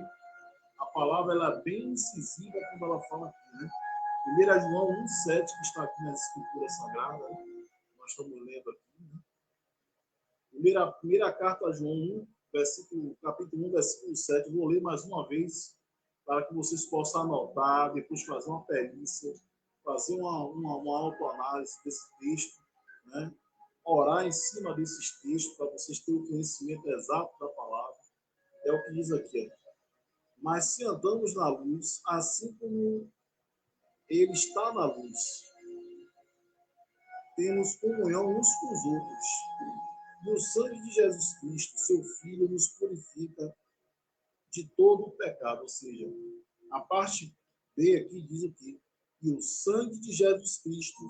A palavra ela é bem incisiva quando ela fala aqui, né? 1 João 1,7, que está aqui na Escritura Sagrada, né? Nós estamos lendo aqui. Né? Primeira carta a João 1, capítulo 1, versículo 7. Vou ler mais uma vez, para que vocês possam anotar, depois fazer uma perícia, fazer uma autoanálise desse texto, né? Orar em cima desses textos, para vocês terem o conhecimento exato da palavra. É o que diz aqui. Mas se andamos na luz, assim como ele está na luz, temos comunhão uns com os outros. E o sangue de Jesus Cristo, seu Filho, nos purifica de todo o pecado. Ou seja, a parte B aqui diz o quê? E o sangue de Jesus Cristo,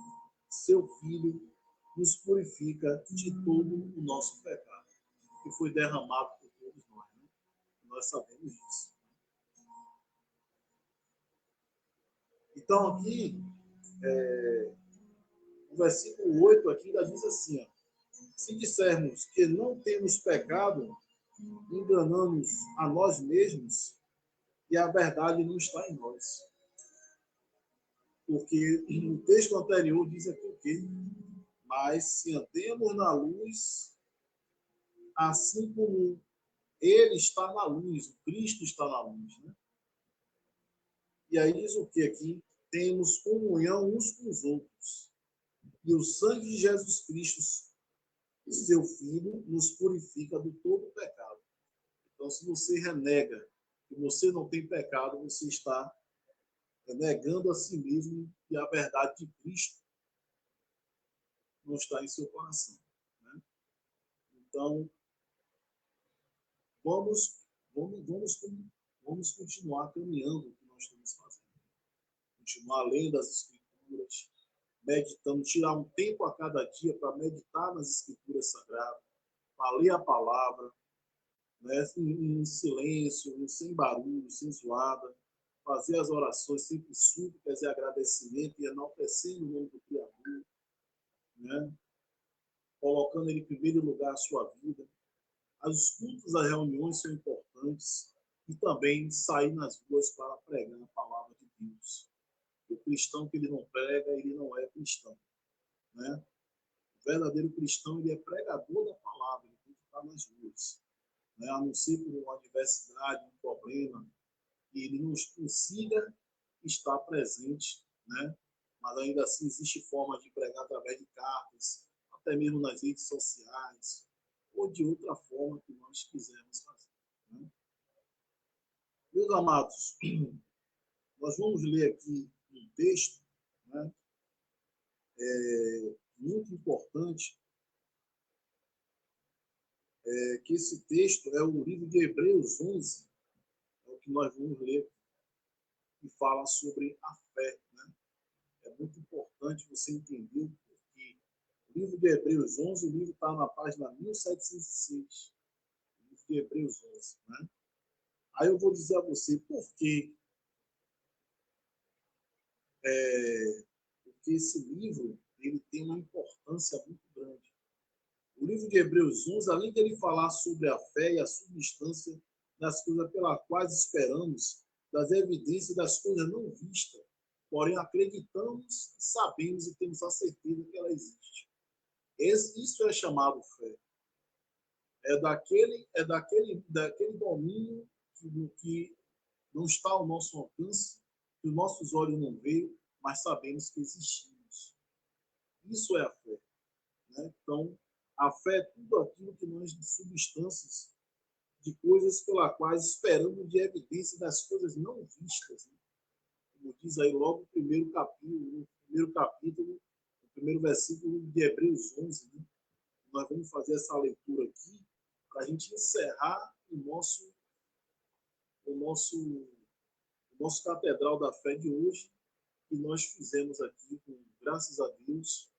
seu Filho, nos purifica de todo o nosso pecado, que foi derramado por todos nós. Né? Nós sabemos disso. Então, aqui, o versículo 8 aqui ainda diz assim, ó, se dissermos que não temos pecado, enganamos a nós mesmos e a verdade não está em nós. Porque o texto anterior diz aqui o quê? Mas se andemos na luz, assim como ele está na luz, o Cristo está na luz, né? E aí diz o que aqui? Temos comunhão uns com os outros. E o sangue de Jesus Cristo, seu Filho, nos purifica do todo pecado. Então, se você renega que você não tem pecado, você está negando a si mesmo e a verdade de Cristo não está em seu coração, né? Então, vamos, vamos, vamos, vamos continuar caminhando o que nós estamos fazendo. Continuar lendo as Escrituras, meditando, tirar um tempo a cada dia para meditar nas Escrituras Sagradas, para ler a palavra, né, em silêncio, sem barulho, sem zoada, fazer as orações sempre súplicas e agradecimento e enaltecendo o nome do Criador, né, colocando ele em primeiro lugar a sua vida. Os cultos, as reuniões são importantes e também sair nas ruas para pregar a palavra de Deus. O cristão que ele não prega, ele não é cristão, né? O verdadeiro cristão, ele é pregador da palavra, ele tem que estar nas ruas, né? A não ser por uma adversidade, um problema, que ele não consiga estar presente, né? Mas ainda assim existe forma de pregar através de cartas, até mesmo nas redes sociais, ou de outra forma que nós quisermos fazer, né? Meus amados, nós vamos ler aqui um texto, né, muito importante, que esse texto é o livro de Hebreus 11, é o que nós vamos ler, que fala sobre a fé, né? É muito importante você entender, porque o livro de Hebreus 11, o livro está na página 1706, o livro de Hebreus 11, né? Aí eu vou dizer a você por quê. Porque esse livro ele tem uma importância muito grande. O livro de Hebreus 11, além de ele falar sobre a fé e a substância das coisas pelas quais esperamos, das evidências das coisas não vistas, porém acreditamos, sabemos e temos a certeza que ela existe. Isso é chamado fé. Daquele domínio que não está ao nosso alcance, que os nossos olhos não veem, mas sabemos que existimos. Isso é a fé, né? Então, a fé é tudo aquilo que nós, de substâncias, de coisas pelas quais esperamos de evidência das coisas não vistas, né? Como diz aí logo o primeiro versículo de Hebreus 11, né? Nós vamos fazer essa leitura aqui para a gente encerrar o nosso, o nosso Catedral da Fé de hoje, que nós fizemos aqui, com, graças a Deus.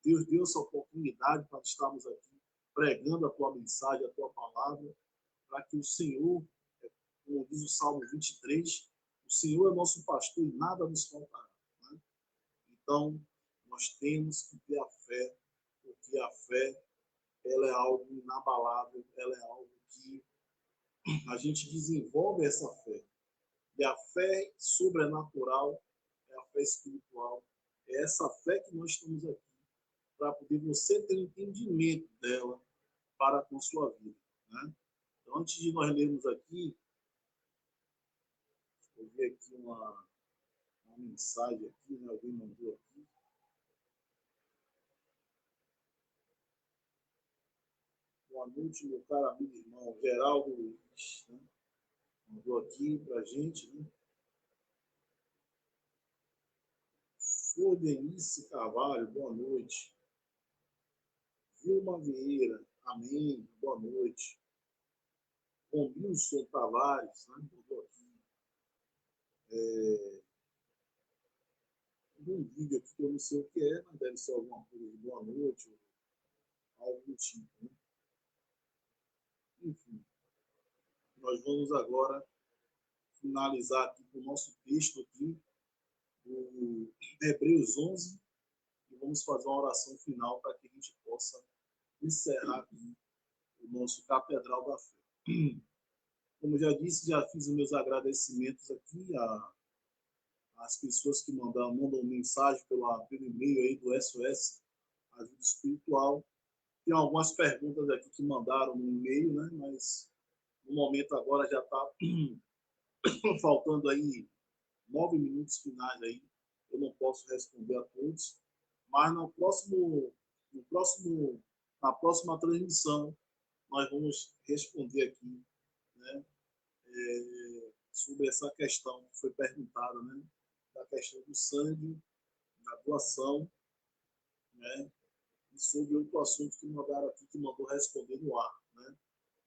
Deus deu essa oportunidade para estarmos aqui pregando a tua mensagem, a tua palavra, para que o Senhor, como diz o Salmo 23, o Senhor é nosso pastor e nada nos faltará, né? Então, nós temos que ter a fé, porque a fé ela é algo inabalável, ela é algo que a gente desenvolve essa fé. E a fé sobrenatural é a fé espiritual. É essa fé que nós estamos aqui para poder você ter entendimento dela para com sua vida, né? Então, antes de nós lermos aqui, eu vi aqui uma mensagem aqui, né? Alguém mandou aqui. Boa noite, meu caro amigo irmão Geraldo Luiz, né? Mandou aqui para a gente, né? Flor Denise Carvalho, boa noite. Vilma Vieira, amém, boa noite. Romilson Tavares, né? Mandou aqui. Um vídeo aqui que eu não sei o que é, mas deve ser alguma coisa de boa noite, ou algo do tipo, né? Enfim, nós vamos agora finalizar aqui com o nosso texto aqui, do Hebreus 11, e vamos fazer uma oração final para que a gente possa encerrar aqui o nosso Catedral da Fé. Como já disse, já fiz os meus agradecimentos aqui as pessoas que mandam mensagem pelo e-mail aí do SOS Ajuda Espiritual. Tem algumas perguntas aqui que mandaram no e-mail, né? Mas no momento agora já está faltando aí 9 minutos finais aí. Eu não posso responder a todos, mas na próxima transmissão nós vamos responder aqui, né? Sobre essa questão que foi perguntada, né? Da questão do sangue, da doação, né? E sobre outro assunto que mandaram aqui, que mandou responder no ar, né?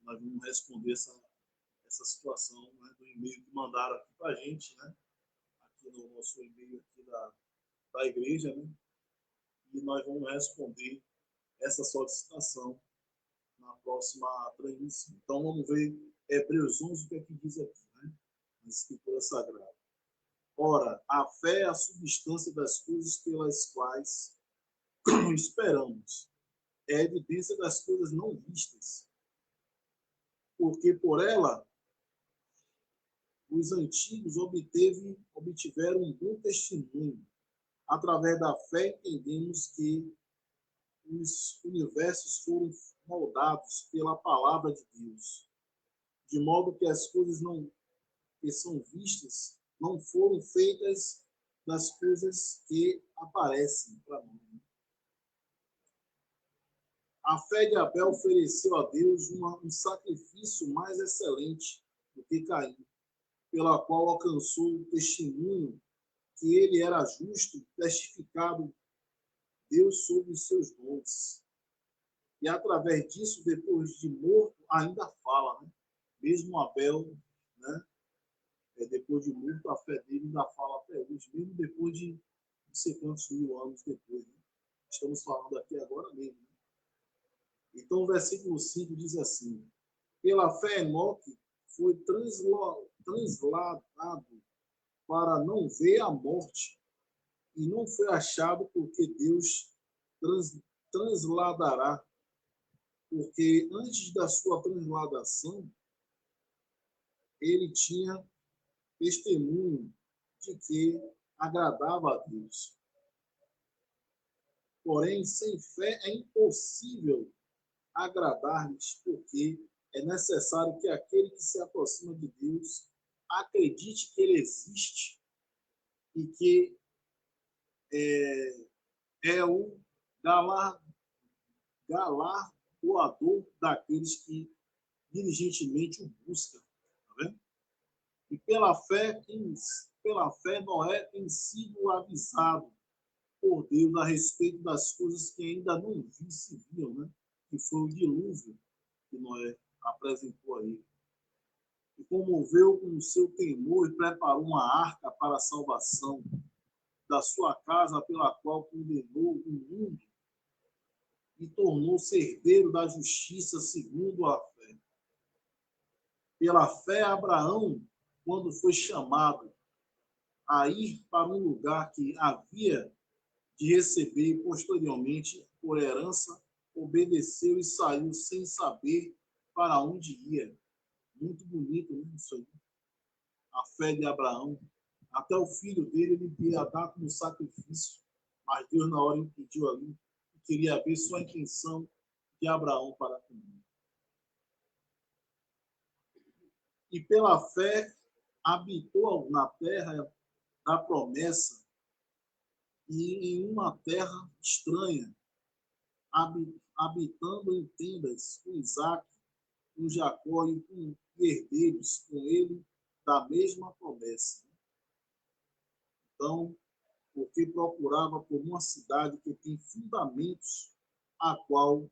Nós vamos responder essa situação, né, do e-mail que mandaram aqui para a gente, né? Aqui no nosso e-mail aqui da igreja, né? E nós vamos responder essa solicitação na próxima transmissão. Então vamos ver Hebreus 11, o que é que diz aqui, né? Na Escritura Sagrada. Ora, a fé é a substância das coisas pelas quais esperamos, é a evidência das coisas não vistas, porque por ela os antigos obtiveram um bom testemunho. Através da fé entendemos que os universos foram moldados pela palavra de Deus, de modo que as coisas que são vistas não foram feitas das coisas que aparecem para nós. A fé de Abel ofereceu a Deus um sacrifício mais excelente do que Caim, pela qual alcançou o testemunho que ele era justo, testificado Deus sobre os seus dons. E através disso, depois de morto, ainda fala, né? Mesmo Abel, né? Depois de morto, a fé dele ainda fala até hoje, mesmo depois de não sei quantos mil anos depois. Né? Estamos falando aqui agora mesmo. Né? Então, o versículo 5 diz assim: pela fé, Enoque foi transladado para não ver a morte, e não foi achado porque Deus transladará, porque antes da sua transladação, ele tinha testemunho de que agradava a Deus. Porém, sem fé é impossível agradar-lhes, porque é necessário que aquele que se aproxima de Deus acredite que ele existe e que é o galardoador daqueles que diligentemente o buscam. Tá vendo? E pela fé Noé tem sido avisado por Deus a respeito das coisas que ainda não se viam, né? Que foi o dilúvio que Noé apresentou aí. E comoveu com o seu temor e preparou uma arca para a salvação da sua casa, pela qual condenou o mundo e tornou-se herdeiro da justiça segundo a fé. Pela fé, Abraão, quando foi chamado a ir para um lugar que havia de receber e posteriormente, por herança, obedeceu e saiu sem saber para onde ia. Muito bonito, né? Isso aí. A fé de Abraão. Até o filho dele ele ia dar como sacrifício, mas Deus na hora impediu ali e queria ver só a intenção de Abraão para com ele. E pela fé habitou na terra da promessa e em uma terra estranha, habitando em tendas com Isaac, com Jacó e com herdeiros com ele da mesma promessa. Então, porque procurava por uma cidade que tem fundamentos, a qual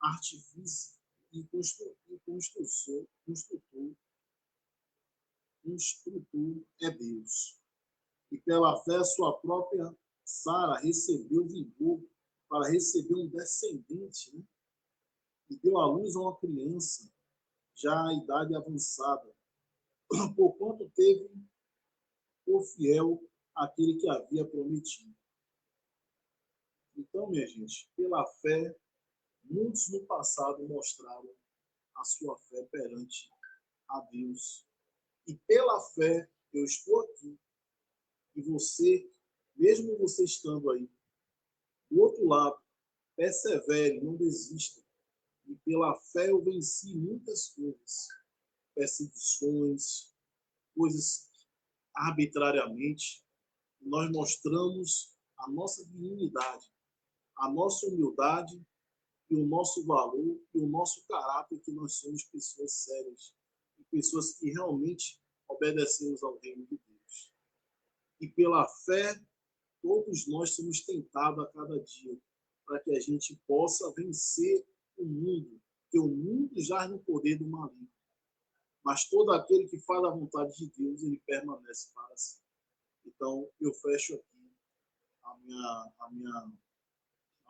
artifício e construtor é Deus. E pela fé, sua própria Sara recebeu vigor para receber um descendente, né? E deu à luz a uma criança, já à idade avançada, porquanto teve por fiel aquele que havia prometido. Então, minha gente, pela fé, muitos no passado mostraram a sua fé perante a Deus. E pela fé, eu estou aqui. que você, mesmo você estando aí do outro lado, persevere, não desista. E pela fé eu venci muitas coisas, perseguições, coisas arbitrariamente. Nós mostramos a nossa dignidade, a nossa humildade e o nosso valor e o nosso caráter, que nós somos pessoas sérias e pessoas que realmente obedecemos ao reino de Deus. E pela fé, todos nós somos tentados a cada dia para que a gente possa vencer o mundo, porque o mundo jaz no poder do maligno. Mas todo aquele que faz a vontade de Deus, ele permanece para sempre. Então, eu fecho aqui a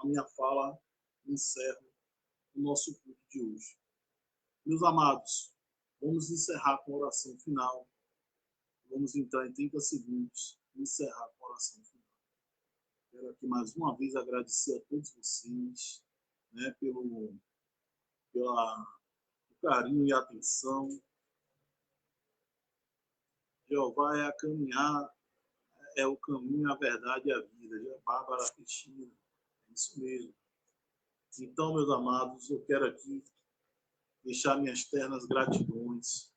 minha fala, encerro o nosso culto de hoje. Meus amados, vamos encerrar com a oração final. Vamos entrar em 30 segundos e encerrar com a oração final. Quero aqui mais uma vez agradecer a todos vocês, né, pelo carinho e atenção. Jeová é a caminhar, é o caminho, a verdade e a vida. Já Bárbara Cristina, é isso mesmo. Então, meus amados, eu quero aqui deixar minhas ternas gratidões,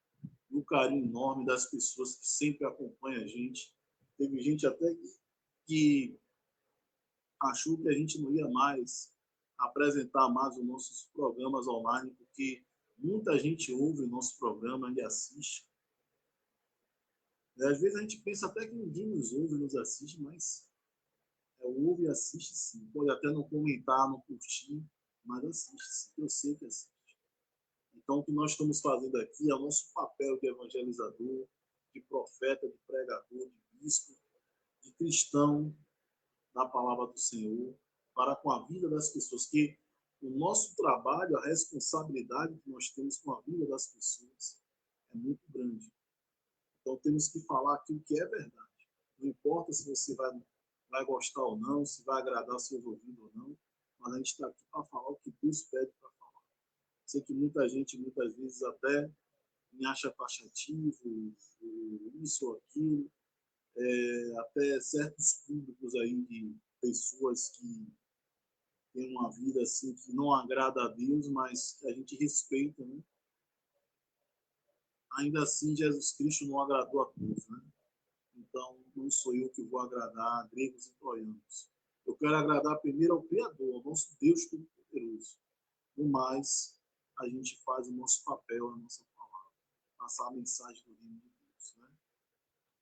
o carinho enorme das pessoas que sempre acompanham a gente. Teve gente até que achou que a gente não ia mais apresentar mais os nossos programas online, porque muita gente ouve o nosso programa e assiste. Às vezes a gente pensa até que ninguém nos ouve, nos assiste, mas ouve e assiste sim. Pode até não comentar, não curtir, mas assiste sim. Eu sei que assiste. Então, o que nós estamos fazendo aqui é o nosso papel de evangelizador, de profeta, de pregador, de bispo, de cristão da palavra do Senhor, para com a vida das pessoas, que o nosso trabalho, a responsabilidade que nós temos com a vida das pessoas é muito grande. Então, temos que falar aquilo que é verdade. Não importa se você vai gostar ou não, se vai agradar seus ouvidos ou não, mas a gente está aqui para falar o que Deus pede para falar. Sei que muita gente, muitas vezes, até me acha taxativo, isso ou aquilo, até certos públicos aí de pessoas que têm uma vida assim que não agrada a Deus, mas que a gente respeita, né? Ainda assim, Jesus Cristo não agradou a todos, né? Então, não sou eu que vou agradar gregos e troianos. Eu quero agradar primeiro ao Criador, ao nosso Deus Todo-Poderoso. No mais, a gente faz o nosso papel, a nossa palavra, passar a mensagem do reino de Deus, né?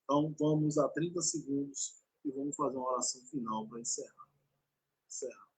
Então, vamos a 30 segundos e vamos fazer uma oração final para encerrar. Encerramos.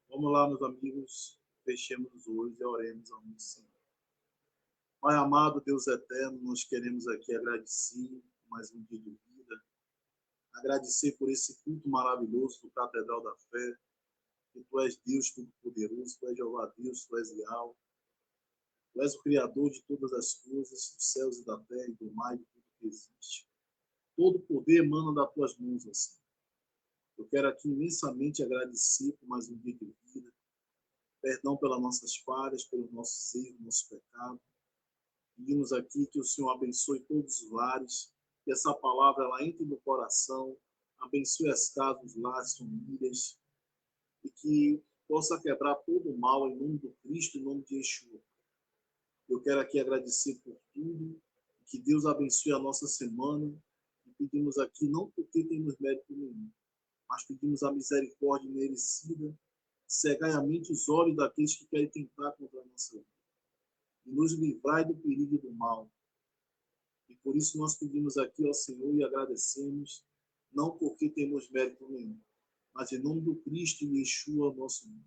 Vamos lá, meus amigos, fechemos os olhos e oremos ao nosso Senhor. Pai amado, Deus eterno, nós queremos aqui agradecer mais um dia de vida, agradecer por esse culto maravilhoso do Catedral da Fé, que Tu és Deus Todo-Poderoso, Tu és Jeová Deus, Tu és Leal, Tu és o Criador de todas as coisas, dos céus e da terra e do mar e de tudo que existe. Todo poder emana das Tuas mãos, assim. Eu quero aqui imensamente agradecer por mais um dia de vida, perdão pelas nossas falhas, pelos nossos erros, nossos pecados. Pedimos aqui que o Senhor abençoe todos os lares, que essa palavra ela entre no coração, abençoe as casas, os lares, famílias, e que possa quebrar todo o mal em nome do Cristo, em nome de Yeshua. Eu quero aqui agradecer por tudo, que Deus abençoe a nossa semana, e pedimos aqui não porque temos mérito nenhum, mas pedimos a misericórdia imerecida, cegai a mente os olhos daqueles que querem tentar contra a nossa vida, e nos livrai do perigo e do mal. E por isso nós pedimos aqui ao Senhor e agradecemos, não porque temos mérito nenhum, mas em nome do Cristo e Yeshua, nosso nome.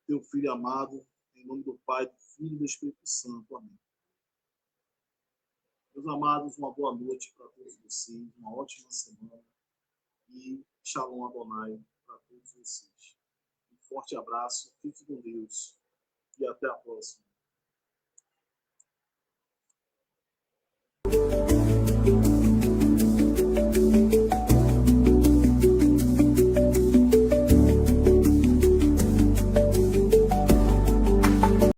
teu Filho amado, em nome do Pai, do Filho e do Espírito Santo. Amém. Meus amados, uma boa noite para todos vocês, uma ótima semana e Shalom Adonai para todos vocês. Um forte abraço, fique com Deus e até a próxima.